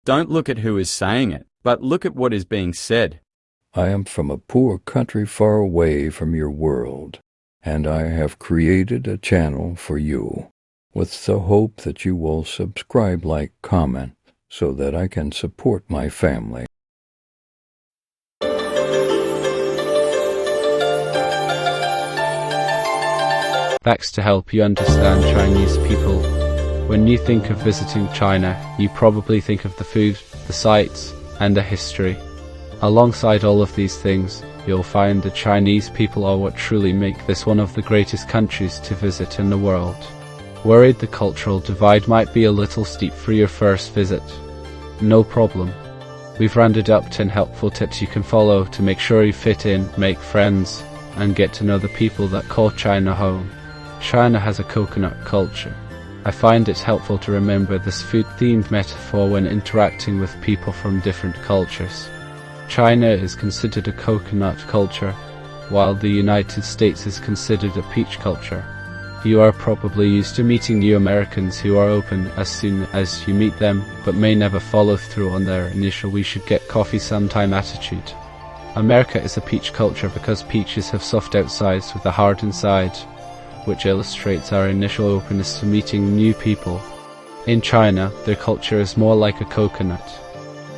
Don't look at who is saying it, but look at what is being said. I am from a poor country far away from your world, and I have created a channel for you, with the hope that you will subscribe, like, comment, so that I can support my family. Facts to help you understand Chinese people. When you think of visiting China, you probably think of the food, the sights, and the history. Alongside all of these things, you'll find the Chinese people are what truly make this one of the greatest countries to visit in the world. Worried the cultural divide might be a little steep for your first visit? No problem. We've rounded up 10 helpful tips you can follow to make sure you fit in, make friends, and get to know the people that call China home. China has a coconut culture. I find it helpful to remember this food-themed metaphor when interacting with people from different cultures. China is considered a coconut culture, while the United States is considered a peach culture. You are probably used to meeting new Americans who are open as soon as you meet them, but may never follow through on their initial "we should get coffee sometime" attitude. America is a peach culture because peaches have soft outsides with a hard inside, which illustrates our initial openness to meeting new people. In China, their culture is more like a coconut.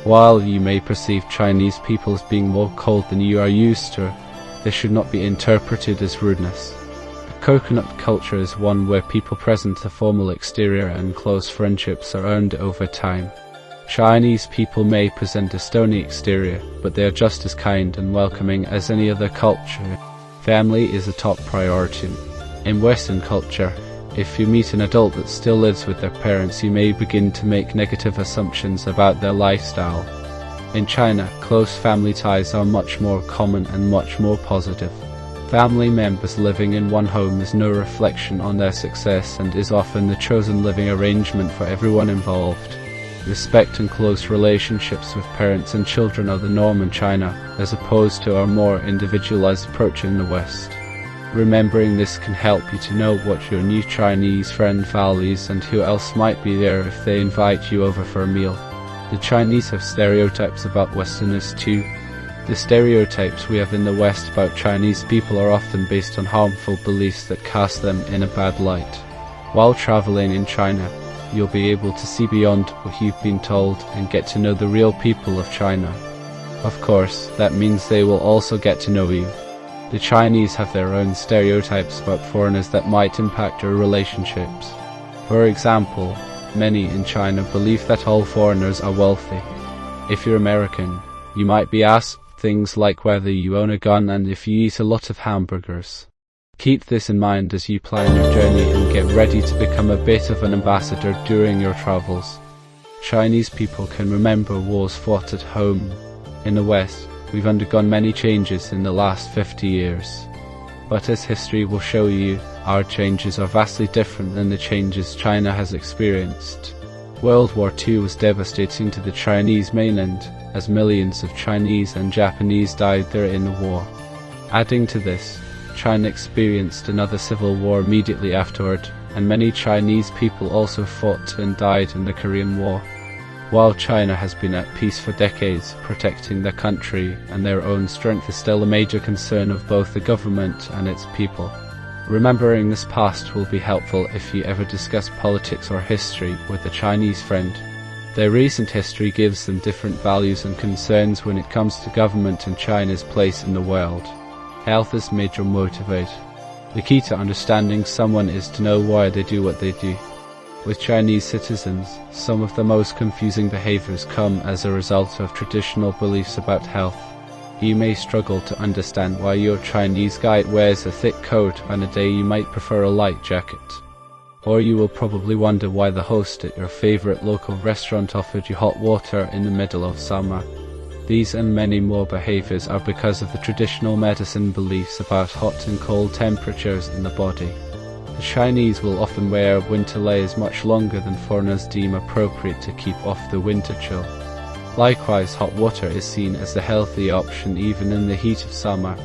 While you may perceive Chinese people as being more cold than you are used to, this should not be interpreted as rudeness. A coconut culture is one where people present a formal exterior and close friendships are earned over time. Chinese people may present a stony exterior, but they are just as kind and welcoming as any other culture. Family is a top priority. In Western culture, if you meet an adult that still lives with their parents, you may begin to make negative assumptions about their lifestyle. In China, close family ties are much more common and much more positive. Family members living in one home is no reflection on their success and is often the chosen living arrangement for everyone involved. Respect and close relationships with parents and children are the norm in China, as opposed to our more individualized approach in the West. Remembering this can help you to know what your new Chinese friend values and who else might be there if they invite you over for a meal. The Chinese have stereotypes about Westerners too. The stereotypes we have in the West about Chinese people are often based on harmful beliefs that cast them in a bad light. While traveling in China, you'll be able to see beyond what you've been told and get to know the real people of China. Of course, that means they will also get to know you. The Chinese have their own stereotypes about foreigners that might impact your relationships. For example, many in China believe that all foreigners are wealthy. If you're American, you might be asked things like whether you own a gun and if you eat a lot of hamburgers. Keep this in mind as you plan your journey and get ready to become a bit of an ambassador during your travels. Chinese people can remember wars fought at home. In the West, we've undergone many changes in the last 50 years. But as history will show you, our changes are vastly different than the changes China has experienced. World War II was devastating to the Chinese mainland, as millions of Chinese and Japanese died there in the war. Adding to this, China experienced another civil war immediately afterward, and many Chinese people also fought and died in the Korean War. While China has been at peace for decades, protecting their country and their own strength is still a major concern of both the government and its people. Remembering this past will be helpful if you ever discuss politics or history with a Chinese friend. Their recent history gives them different values and concerns when it comes to government and China's place in the world. Health is major motivator. The key to understanding someone is to know why they do what they do. With Chinese citizens, some of the most confusing behaviors come as a result of traditional beliefs about health. You may struggle to understand why your Chinese guide wears a thick coat on a day you might prefer a light jacket. Or you will probably wonder why the host at your favorite local restaurant offered you hot water in the middle of summer. These and many more behaviors are because of the traditional medicine beliefs about hot and cold temperatures in the body. The Chinese will often wear winter layers much longer than foreigners deem appropriate to keep off the winter chill. Likewise, hot water is seen as the healthy option even in the heat of summer,